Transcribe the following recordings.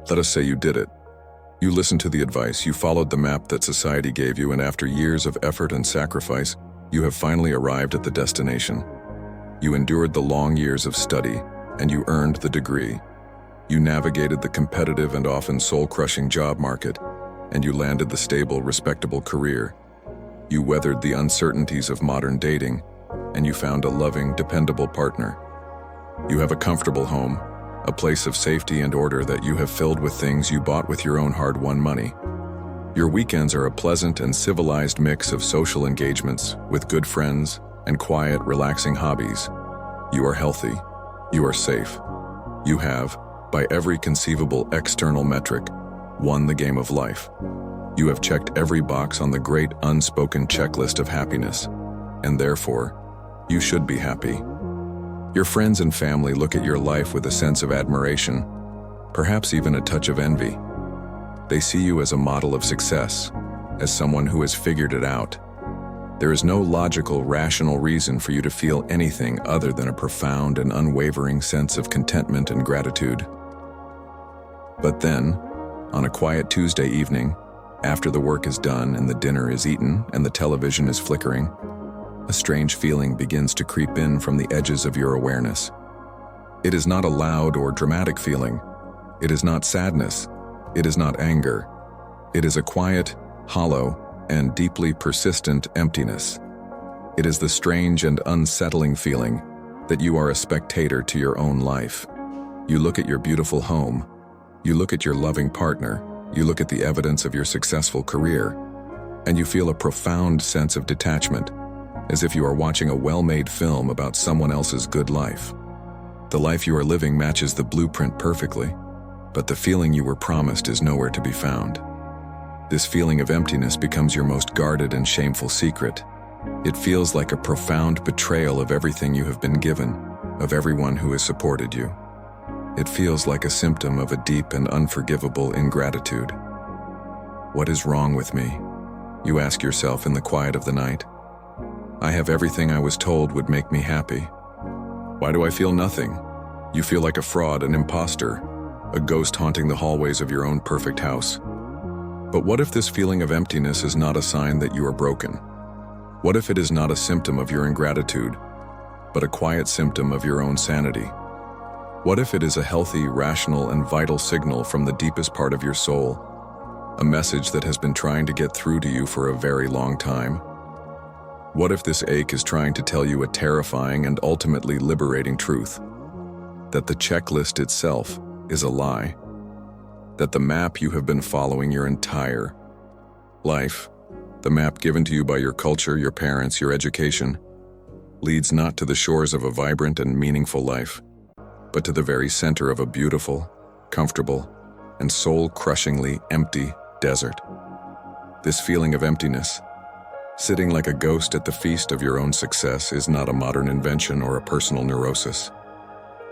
Let us say you did it. You listened to the advice, you followed the map that society gave you, and after years of effort and sacrifice, you have finally arrived at the destination. You endured the long years of study, and you earned the degree. You navigated the competitive and often soul-crushing job market, and you landed the stable, respectable career. You weathered the uncertainties of modern dating, and you found a loving, dependable partner. You have a comfortable home, a place of safety and order that you have filled with things you bought with your own hard-won money. Your weekends are a pleasant and civilized mix of social engagements with good friends and quiet, relaxing hobbies. You are healthy. You are safe. You have, by every conceivable external metric, won the game of life. You have checked every box on the great unspoken checklist of happiness, and therefore, you should be happy. Your friends and family look at your life with a sense of admiration, perhaps even a touch of envy. They see you as a model of success, as someone who has figured it out. There is no logical, rational reason for you to feel anything other than a profound and unwavering sense of contentment and gratitude. But then, on a quiet Tuesday evening, after the work is done and the dinner is eaten and the television is flickering, a strange feeling begins to creep in from the edges of your awareness. It is not a loud or dramatic feeling. It is not sadness. It is not anger. It is a quiet, hollow, and deeply persistent emptiness. It is the strange and unsettling feeling that you are a spectator to your own life. You look at your beautiful home. You look at your loving partner. You look at the evidence of your successful career, and you feel a profound sense of detachment, as if you are watching a well-made film about someone else's good life. The life you are living matches the blueprint perfectly, but the feeling you were promised is nowhere to be found. This feeling of emptiness becomes your most guarded and shameful secret. It feels like a profound betrayal of everything you have been given, of everyone who has supported you. It feels like a symptom of a deep and unforgivable ingratitude. What is wrong with me? You ask yourself in the quiet of the night. I have everything I was told would make me happy. Why do I feel nothing? You feel like a fraud, an imposter, a ghost haunting the hallways of your own perfect house. But what if this feeling of emptiness is not a sign that you are broken? What if it is not a symptom of your ingratitude, but a quiet symptom of your own sanity? What if it is a healthy, rational, and vital signal from the deepest part of your soul, a message that has been trying to get through to you for a very long time? What if this ache is trying to tell you a terrifying and ultimately liberating truth? That the checklist itself is a lie. That the map you have been following your entire life, the map given to you by your culture, your parents, your education, leads not to the shores of a vibrant and meaningful life, but to the very center of a beautiful, comfortable, and soul-crushingly empty desert. This feeling of emptiness, sitting like a ghost at the feast of your own success, is not a modern invention or a personal neurosis.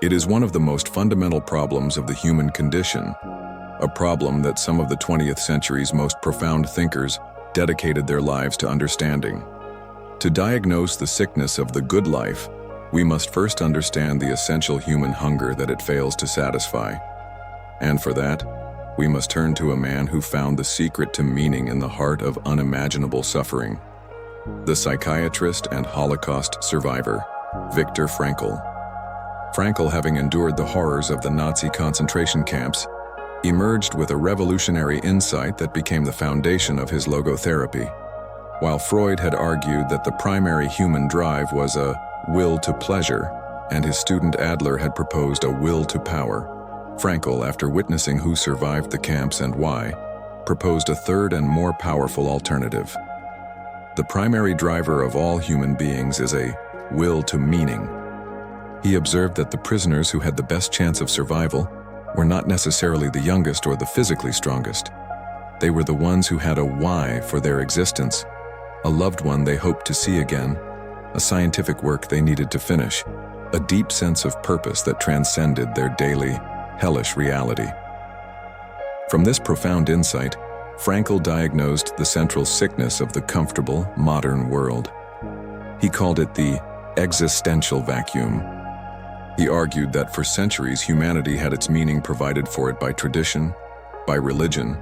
It is one of the most fundamental problems of the human condition, a problem that some of the 20th century's most profound thinkers dedicated their lives to understanding. To diagnose the sickness of the good life, we must first understand the essential human hunger that it fails to satisfy. And for that, we must turn to a man who found the secret to meaning in the heart of unimaginable suffering. The psychiatrist and Holocaust survivor, Viktor Frankl. Frankl, having endured the horrors of the Nazi concentration camps, emerged with a revolutionary insight that became the foundation of his logotherapy. While Freud had argued that the primary human drive was a will to pleasure, and his student Adler had proposed a will to power, Frankl, after witnessing who survived the camps and why, proposed a third and more powerful alternative. The primary driver of all human beings is a will to meaning. He observed that the prisoners who had the best chance of survival were not necessarily the youngest or the physically strongest. They were the ones who had a why for their existence, a loved one they hoped to see again, a scientific work they needed to finish, a deep sense of purpose that transcended their daily, hellish reality. From this profound insight, Frankl diagnosed the central sickness of the comfortable, modern world. He called it the existential vacuum. He argued that for centuries humanity had its meaning provided for it by tradition, by religion,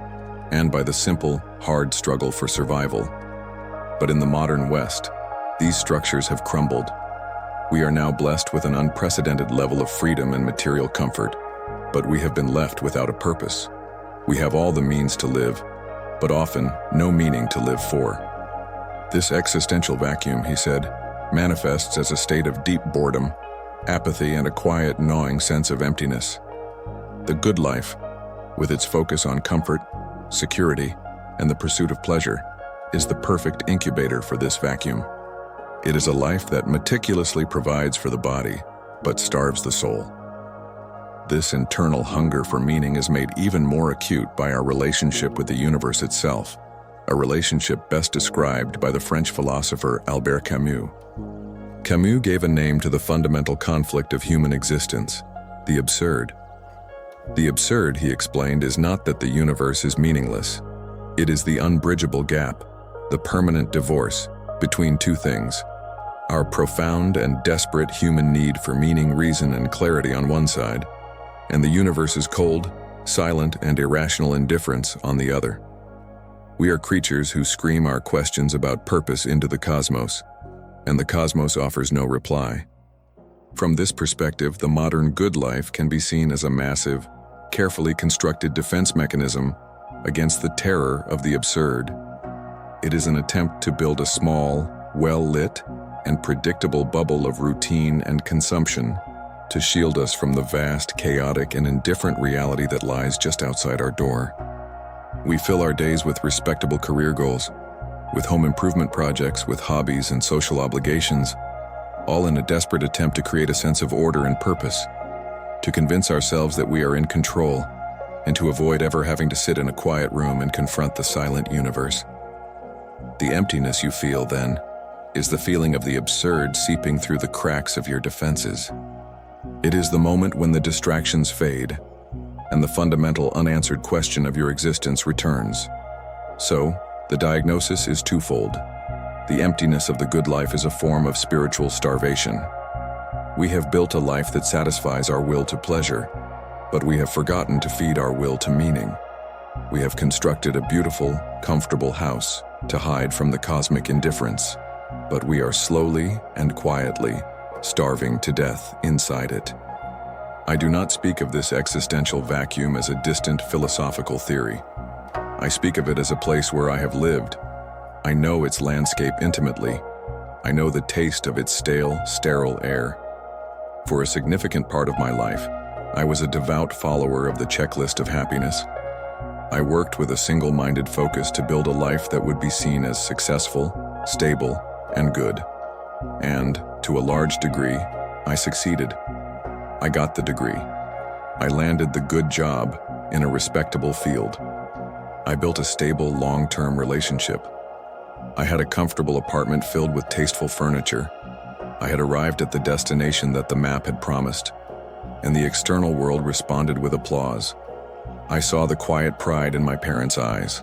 and by the simple, hard struggle for survival. But in the modern West, these structures have crumbled. We are now blessed with an unprecedented level of freedom and material comfort, but we have been left without a purpose. We have all the means to live, but often no meaning to live for. This existential vacuum, he said, manifests as a state of deep boredom, apathy, and a quiet, gnawing sense of emptiness. The good life, with its focus on comfort, security, and the pursuit of pleasure, is the perfect incubator for this vacuum. It is a life that meticulously provides for the body, but starves the soul. This internal hunger for meaning is made even more acute by our relationship with the universe itself, a relationship best described by the French philosopher Albert Camus. Camus gave a name to the fundamental conflict of human existence, the absurd. The absurd, he explained, is not that the universe is meaningless. It is the unbridgeable gap, the permanent divorce between two things: our profound and desperate human need for meaning, reason, and clarity on one side, and the universe's cold, silent, and irrational indifference on the other. We are creatures who scream our questions about purpose into the cosmos, and the cosmos offers no reply. From this perspective, the modern good life can be seen as a massive, carefully constructed defense mechanism against the terror of the absurd. It is an attempt to build a small, well-lit, and predictable bubble of routine and consumption to shield us from the vast, chaotic, and indifferent reality that lies just outside our door. We fill our days with respectable career goals, with home improvement projects, with hobbies and social obligations, all in a desperate attempt to create a sense of order and purpose, to convince ourselves that we are in control, and to avoid ever having to sit in a quiet room and confront the silent universe. The emptiness you feel, then, is the feeling of the absurd seeping through the cracks of your defenses. It is the moment when the distractions fade, and the fundamental unanswered question of your existence returns. So, the diagnosis is twofold. The emptiness of the good life is a form of spiritual starvation. We have built a life that satisfies our will to pleasure, but we have forgotten to feed our will to meaning. We have constructed a beautiful, comfortable house to hide from the cosmic indifference, but we are slowly and quietly starving to death inside it. I do not speak of this existential vacuum as a distant philosophical theory. I speak of it as a place where I have lived. I know its landscape intimately. I know the taste of its stale, sterile air. For a significant part of my life, I was a devout follower of the checklist of happiness. I worked with a single-minded focus to build a life that would be seen as successful, stable, and good. And, to a large degree, I succeeded. I got the degree. I landed the good job in a respectable field. I built a stable, long-term relationship. I had a comfortable apartment filled with tasteful furniture. I had arrived at the destination that the map had promised, and the external world responded with applause. I saw the quiet pride in my parents' eyes.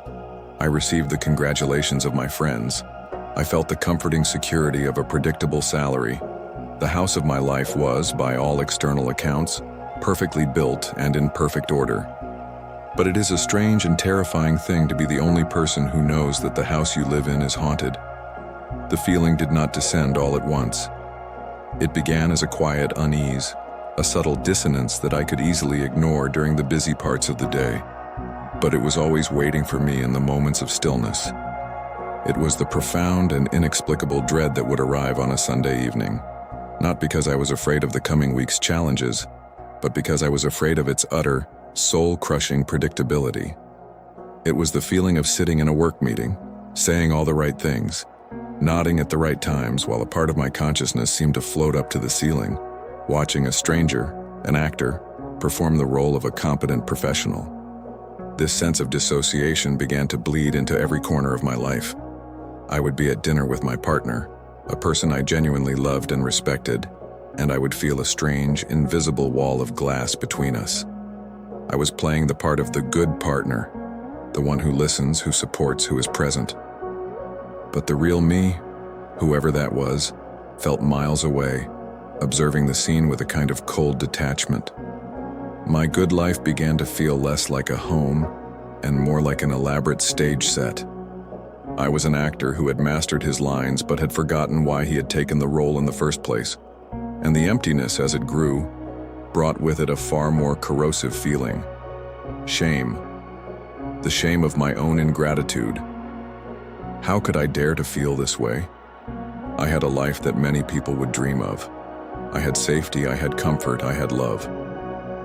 I received the congratulations of my friends. I felt the comforting security of a predictable salary. The house of my life was, by all external accounts, perfectly built and in perfect order. But it is a strange and terrifying thing to be the only person who knows that the house you live in is haunted. The feeling did not descend all at once. It began as a quiet unease, a subtle dissonance that I could easily ignore during the busy parts of the day. But it was always waiting for me in the moments of stillness. It was the profound and inexplicable dread that would arrive on a Sunday evening, not because I was afraid of the coming week's challenges, but because I was afraid of its utter, soul-crushing predictability. It was the feeling of sitting in a work meeting, saying all the right things, nodding at the right times while a part of my consciousness seemed to float up to the ceiling, watching a stranger, an actor, perform the role of a competent professional. This sense of dissociation began to bleed into every corner of my life. I would be at dinner with my partner, a person I genuinely loved and respected, and I would feel a strange, invisible wall of glass between us. I was playing the part of the good partner, the one who listens, who supports, who is present. But the real me, whoever that was, felt miles away, observing the scene with a kind of cold detachment. My good life began to feel less like a home and more like an elaborate stage set. I was an actor who had mastered his lines but had forgotten why he had taken the role in the first place, and the emptiness as it grew brought with it a far more corrosive feeling. Shame. The shame of my own ingratitude. How could I dare to feel this way? I had a life that many people would dream of. I had safety, I had comfort, I had love.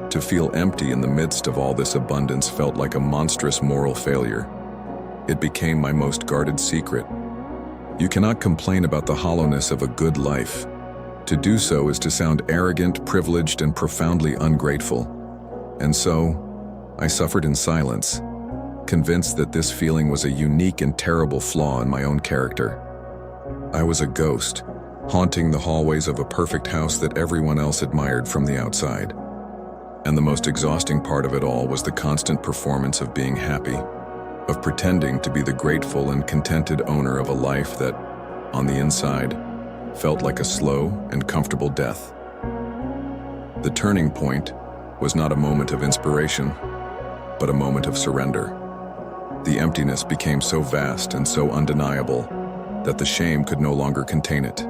To feel empty in the midst of all this abundance felt like a monstrous moral failure. It became my most guarded secret. You cannot complain about the hollowness of a good life. To do so is to sound arrogant, privileged, and profoundly ungrateful. And so, I suffered in silence, convinced that this feeling was a unique and terrible flaw in my own character. I was a ghost, haunting the hallways of a perfect house that everyone else admired from the outside. And the most exhausting part of it all was the constant performance of being happy, of pretending to be the grateful and contented owner of a life that, on the inside, felt like a slow and comfortable death. The turning point was not a moment of inspiration, but a moment of surrender. The emptiness became so vast and so undeniable that the shame could no longer contain it.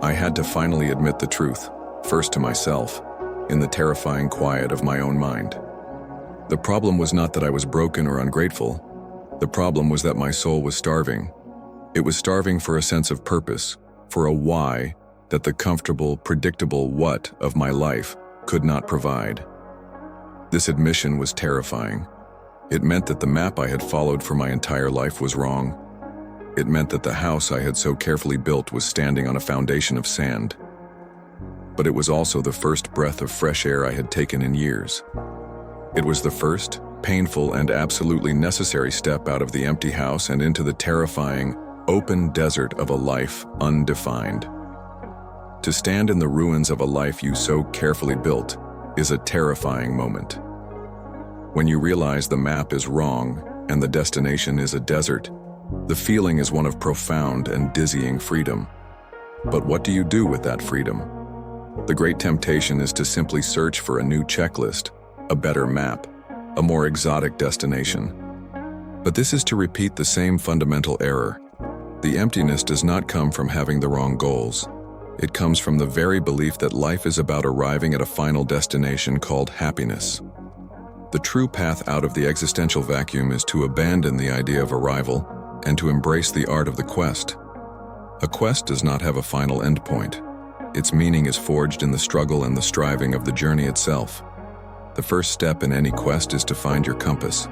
I had to finally admit the truth, first to myself, in the terrifying quiet of my own mind. The problem was not that I was broken or ungrateful. The problem was that my soul was starving. It was starving for a sense of purpose, for a why that the comfortable, predictable what of my life could not provide. This admission was terrifying. It meant that the map I had followed for my entire life was wrong. It meant that the house I had so carefully built was standing on a foundation of sand. But it was also the first breath of fresh air I had taken in years. It was the first, painful, and absolutely necessary step out of the empty house and into the terrifying, open desert of a life undefined. To stand in the ruins of a life you so carefully built is a terrifying moment. When you realize the map is wrong and the destination is a desert, the feeling is one of profound and dizzying freedom. But what do you do with that freedom? The great temptation is to simply search for a new checklist, a better map, a more exotic destination. But this is to repeat the same fundamental error. The emptiness does not come from having the wrong goals. It comes from the very belief that life is about arriving at a final destination called happiness. The true path out of the existential vacuum is to abandon the idea of arrival and to embrace the art of the quest. A quest does not have a final endpoint. Its meaning is forged in the struggle and the striving of the journey itself. The first step in any quest is to find your compass.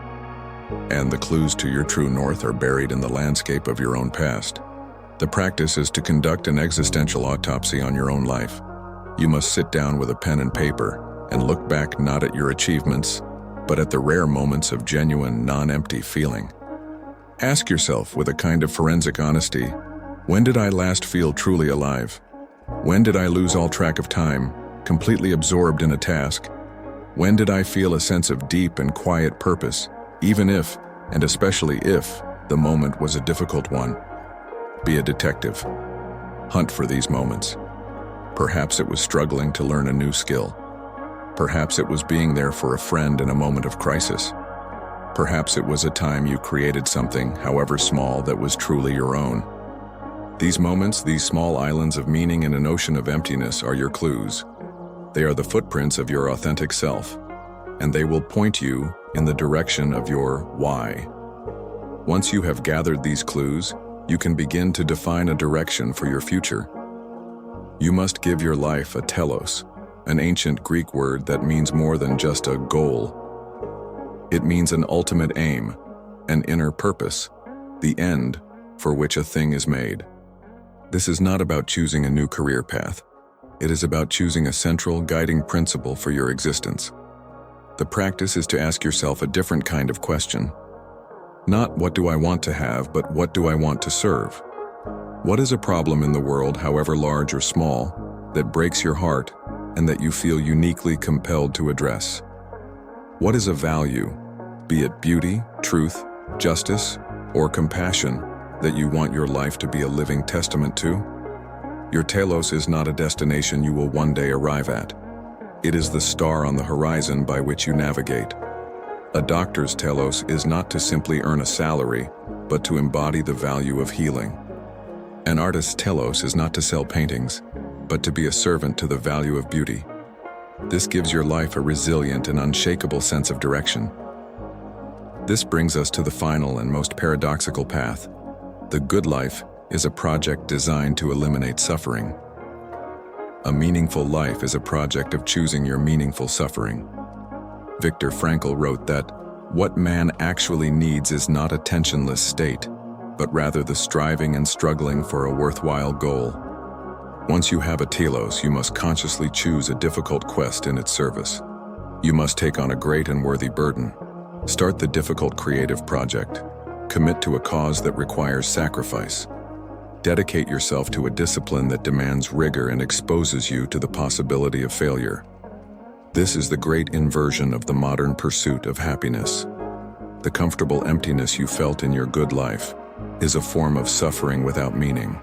And the clues to your true north are buried in the landscape of your own past. The practice is to conduct an existential autopsy on your own life. You must sit down with a pen and paper and look back not at your achievements, but at the rare moments of genuine, non-empty feeling. Ask yourself with a kind of forensic honesty, when did I last feel truly alive? When did I lose all track of time, completely absorbed in a task? When did I feel a sense of deep and quiet purpose, even if, and especially if, the moment was a difficult one? Be a detective. Hunt for these moments. Perhaps it was struggling to learn a new skill. Perhaps it was being there for a friend in a moment of crisis. Perhaps it was a time you created something, however small, that was truly your own. These moments, these small islands of meaning in an ocean of emptiness, are your clues. They are the footprints of your authentic self, and they will point you in the direction of your why. Once you have gathered these clues, you can begin to define a direction for your future. You must give your life a telos, an ancient Greek word that means more than just a goal. It means an ultimate aim, an inner purpose, the end for which a thing is made. This is not about choosing a new career path. It is about choosing a central, guiding principle for your existence. The practice is to ask yourself a different kind of question. Not what do I want to have, but what do I want to serve? What is a problem in the world, however large or small, that breaks your heart and that you feel uniquely compelled to address? What is a value, be it beauty, truth, justice, or compassion, that you want your life to be a living testament to? Your telos is not a destination you will one day arrive at. It is the star on the horizon by which you navigate. A doctor's telos is not to simply earn a salary, but to embody the value of healing. An artist's telos is not to sell paintings, but to be a servant to the value of beauty. This gives your life a resilient and unshakable sense of direction. This brings us to the final and most paradoxical path. The good life is a project designed to eliminate suffering. A meaningful life is a project of choosing your meaningful suffering. Viktor Frankl wrote that, "What man actually needs is not a tensionless state, but rather the striving and struggling for a worthwhile goal." Once you have a telos, you must consciously choose a difficult quest in its service. You must take on a great and worthy burden. Start the difficult creative project. Commit to a cause that requires sacrifice. Dedicate yourself to a discipline that demands rigor and exposes you to the possibility of failure. This is the great inversion of the modern pursuit of happiness. The comfortable emptiness you felt in your good life is a form of suffering without meaning.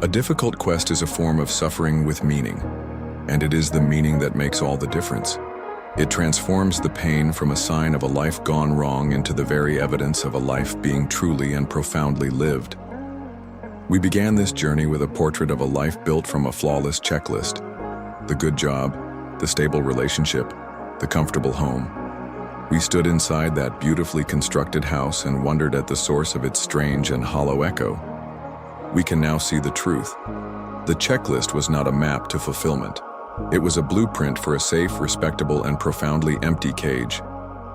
A difficult quest is a form of suffering with meaning, and it is the meaning that makes all the difference. It transforms the pain from a sign of a life gone wrong into the very evidence of a life being truly and profoundly lived. We began this journey with a portrait of a life built from a flawless checklist: the good job, the stable relationship, the comfortable home. We stood inside that beautifully constructed house and wondered at the source of its strange and hollow echo. We can now see the truth. The checklist was not a map to fulfillment. It was a blueprint for a safe, respectable, and profoundly empty cage.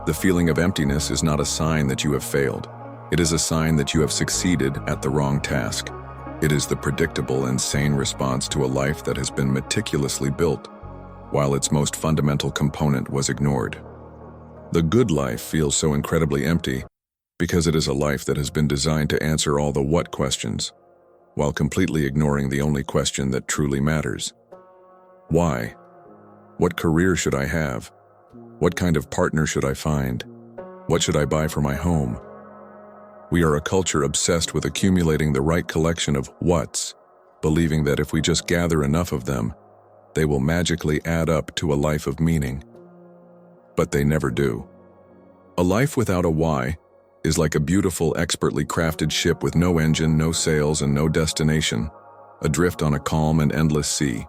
The feeling of emptiness is not a sign that you have failed. It is a sign that you have succeeded at the wrong task. It is the predictable and sane response to a life that has been meticulously built, while its most fundamental component was ignored. The good life feels so incredibly empty because it is a life that has been designed to answer all the what questions, while completely ignoring the only question that truly matters. Why? What career should I have? What kind of partner should I find? What should I buy for my home? We are a culture obsessed with accumulating the right collection of whats, believing that if we just gather enough of them, they will magically add up to a life of meaning. But they never do. A life without a why is like a beautiful, expertly crafted ship with no engine, no sails, and no destination, adrift on a calm and endless sea.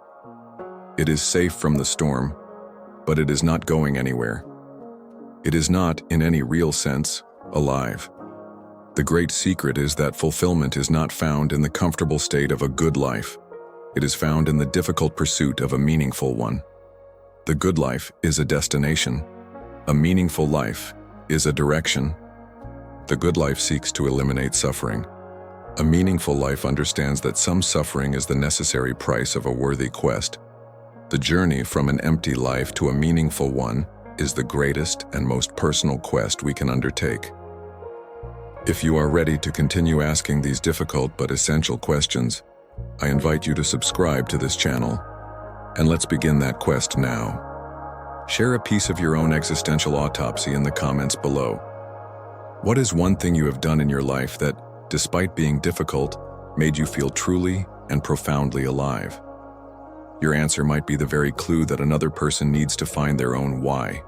It is safe from the storm, but it is not going anywhere. It is not, in any real sense, alive. The great secret is that fulfillment is not found in the comfortable state of a good life. It is found in the difficult pursuit of a meaningful one. The good life is a destination. A meaningful life is a direction. The good life seeks to eliminate suffering. A meaningful life understands that some suffering is the necessary price of a worthy quest. The journey from an empty life to a meaningful one is the greatest and most personal quest we can undertake. If you are ready to continue asking these difficult but essential questions, I invite you to subscribe to this channel, and let's begin that quest now. Share a piece of your own existential autopsy in the comments below. What is one thing you have done in your life that, despite being difficult, made you feel truly and profoundly alive? Your answer might be the very clue that another person needs to find their own why.